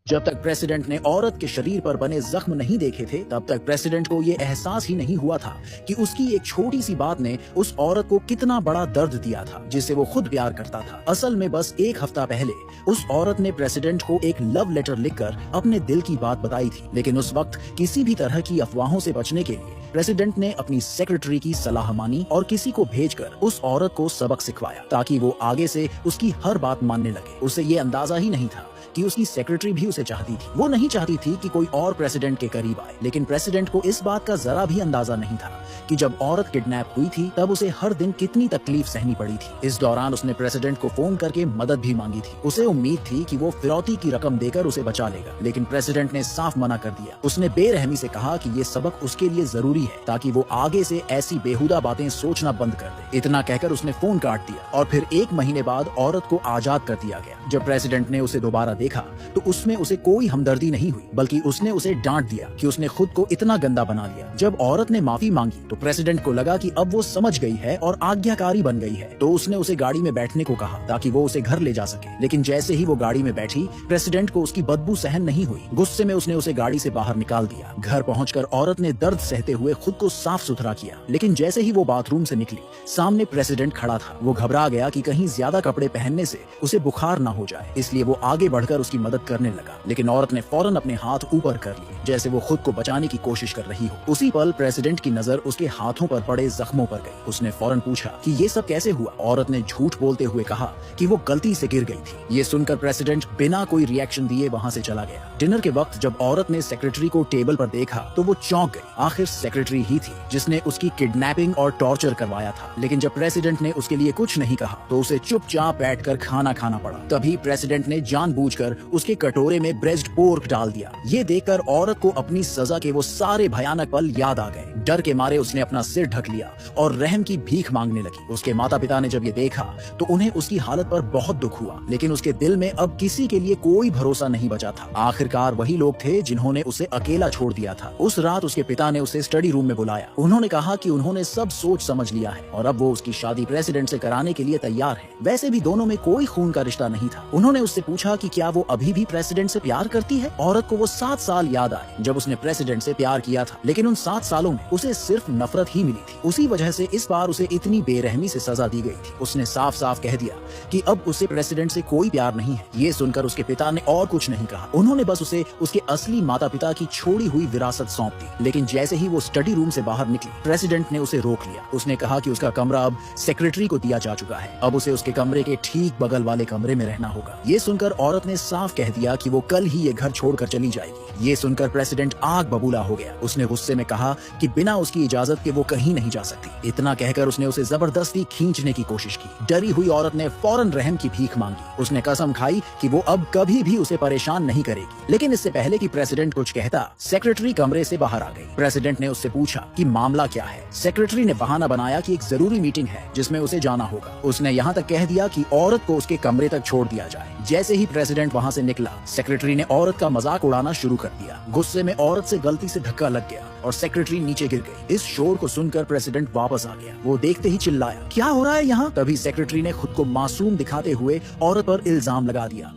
जब तक प्रेसिडेंट ने औरत के शरीर पर बने जख्म नहीं देखे थे, तब तक प्रेसिडेंट को ये एहसास ही नहीं हुआ था कि उसकी एक छोटी सी बात ने उस औरत को कितना बड़ा दर्द दिया था, जिससे वो खुद प्यार करता था। असल में बस एक हफ्ता पहले उस औरत ने प्रेसिडेंट को एक लव लेटर लिखकर अपने दिल की बात बताई थी, लेकिन उस वक्त किसी भी तरह की अफवाहों से बचने के लिए प्रेसिडेंट ने अपनी सेक्रेटरी की सलाह मानी और किसी को भेजकर उस औरत को सबक सिखवाया, ताकि वो आगे से उसकी हर बात मानने लगे। उसे ये अंदाजा ही नहीं था कि उसकी सेक्रेटरी भी उसे चाहती थी। वो नहीं चाहती थी कि कोई और प्रेसिडेंट के करीब आए, लेकिन प्रेसिडेंट को इस बात का जरा भी अंदाजा नहीं था कि जब औरत किडनैप हुई थी तब उसे हर दिन कितनी तकलीफ सहनी पड़ी थी। इस दौरान उसने प्रेसिडेंट को फोन करके मदद भी मांगी थी। उसे उम्मीद थी कि वो फिरौती की रकम देकर उसे बचा लेगा, लेकिन प्रेसिडेंट ने साफ मना कर दिया। उसने बेरहमी से कहा कि ये सबक उसके लिए जरूरी है ताकि वो आगे से ऐसी बेहुदा बातें सोचना बंद कर दे। इतना कहकर उसने फोन काट दिया और फिर 1 महीने बाद औरत को आजाद कर दिया गया। जब प्रेसिडेंट ने उसे दोबारा देखा तो उसमें उसे कोई हमदर्दी नहीं हुई, बल्कि उसने उसे डांट दिया कि उसने खुद को इतना गंदा बना लिया। जब औरत ने माफी मांगी तो प्रेसिडेंट को लगा कि अब वो समझ गई है और आज्ञाकारी बन गई है, तो उसने उसे गाड़ी में बैठने को कहा ताकि वो उसे घर ले जा सके। लेकिन जैसे ही वो गाड़ी में बैठी, प्रेसिडेंट को उसकी बदबू सहन नहीं हुई। गुस्से में उसने उसे गाड़ी से बाहर निकाल दिया। घर पहुंचकर औरत ने दर्द सहते हुए खुद को साफ सुथरा किया, लेकिन जैसे ही वो बाथरूम से निकली, सामने प्रेसिडेंट खड़ा था। वो घबरा गया कि कहीं ज्यादा कपड़े पहनने से उसे बुखार ना हो जाए, इसलिए वो आगे बढ़कर उसकी मदद करने लगा, लेकिन औरत ने फौरन अपने हाथ ऊपर कर लिए, जैसे वो खुद को बचाने की कोशिश कर रही हो। उसी पल प्रेसिडेंट की नजर उसके हाथों पर पड़े जख्मों पर गई। उसने फौरन पूछा कि ये सब कैसे हुआ। औरत ने झूठ बोलते हुए कहा कि वो गलती से गिर गई थी। ये सुनकर प्रेसिडेंट बिना कोई रिएक्शन दिए वहाँ से चला गया। डिनर के वक्त जब औरत ने सेक्रेटरी को टेबल पर देखा तो वो चौंक गई। आखिर सेक्रेटरी ही थी जिसने उसकी किडनैपिंग और टॉर्चर करवाया था। लेकिन जब प्रेसिडेंट ने उसके लिए कुछ नहीं कहा तो उसे चुपचाप बैठकर खाना खाना पड़ा। तभी प्रेसिडेंट ने जानबूझकर उसके कटोरे में ब्रेस्ट पोर्क डाल दिया। ये देखकर औरत को अपनी सजा के वो सारे भयानक पल याद आ गए। डर के मारे उसने अपना सिर ढक लिया और रहम की भीख मांगने लगी। उसके माता पिता ने जब ये देखा तो उन्हें उसकी हालत पर बहुत दुख हुआ, लेकिन उसके दिल में अब किसी के लिए कोई भरोसा नहीं बचा था। आखिरकार वही लोग थे जिन्होंने उसे अकेला छोड़ दिया था। उस रात उसके पिता ने उसे स्टडी रूम में बुलाया। उन्होंने कहा कि उन्होंने सब सोच समझ लिया है और अब वो उसकी शादी प्रेसिडेंट से कराने के लिए तैयार है। वैसे भी दोनों में कोई खून का रिश्ता नहीं था। उन्होंने उससे पूछा कि क्या वो अभी भी प्रेसिडेंट से प्यार करती है। औरत को वो 7 साल याद आए जब उसने प्रेसिडेंट से प्यार किया था, लेकिन उन 7 सालों में उसे सिर्फ नफरत ही मिली थी। उसी वजह से इस बार उसे इतनी बेरहमी से सजा दी गई थी। उसने साफ साफ कह दिया कि अब उसे प्रेसिडेंट से कोई प्यार नहीं है। ये सुनकर उसके पिता ने और कुछ नहीं कहा। उन्होंने बस उसे उसके असली माता पिता की छोड़ी हुई विरासत सौंप दी। लेकिन जैसे ही वो स्टडी रूम से बाहर निकली, प्रेसिडेंट ने उसे रोक लिया। उसने कहा कि उसका कमरा अब सेक्रेटरी को दिया जा चुका है। अब उसे उसके कमरे के ठीक बगल वाले कमरे में रहना होगा। ये सुनकर औरत ने साफ कह दिया कि वो कल ही ये घर छोड़कर चली जाएगी। ये सुनकर प्रेसिडेंट आग बबूला हो गया। उसने गुस्से में कहा कि बिना उसकी इजाजत के वो कहीं नहीं जा सकती। इतना कहकर उसने उसे जबरदस्ती खींचने की कोशिश की। डरी हुई औरत ने फौरन रहम की भीख मांगी। उसने कसम खाई कि वो अब कभी भी उसे परेशान नहीं करेगी। लेकिन इससे पहले कि प्रेसिडेंट कुछ कहता, सेक्रेटरी कमरे से बाहर आ गई। प्रेसिडेंट ने उससे पूछा कि मामला क्या है। सेक्रेटरी ने बहाना बनाया कि एक जरूरी मीटिंग है जिसमें उसे जाना होगा। उसने यहाँ तक कह दिया कि औरत को उसके कमरे तक छोड़ दिया जाए। जैसे ही प्रेसिडेंट वहाँ से निकला, सेक्रेटरी ने औरत का मजाक उड़ाना शुरू कर दिया। गुस्से में औरत से गलती से धक्का लग गया और सेक्रेटरी नीचे गिर गई। इस शोर को सुनकर प्रेसिडेंट वापस आ गया। वो देखते ही चिल्लाया, क्या हो रहा है यहाँ। तभी सेक्रेटरी ने खुद को मासूम दिखाते हुए औरत पर इल्जाम लगा दिया।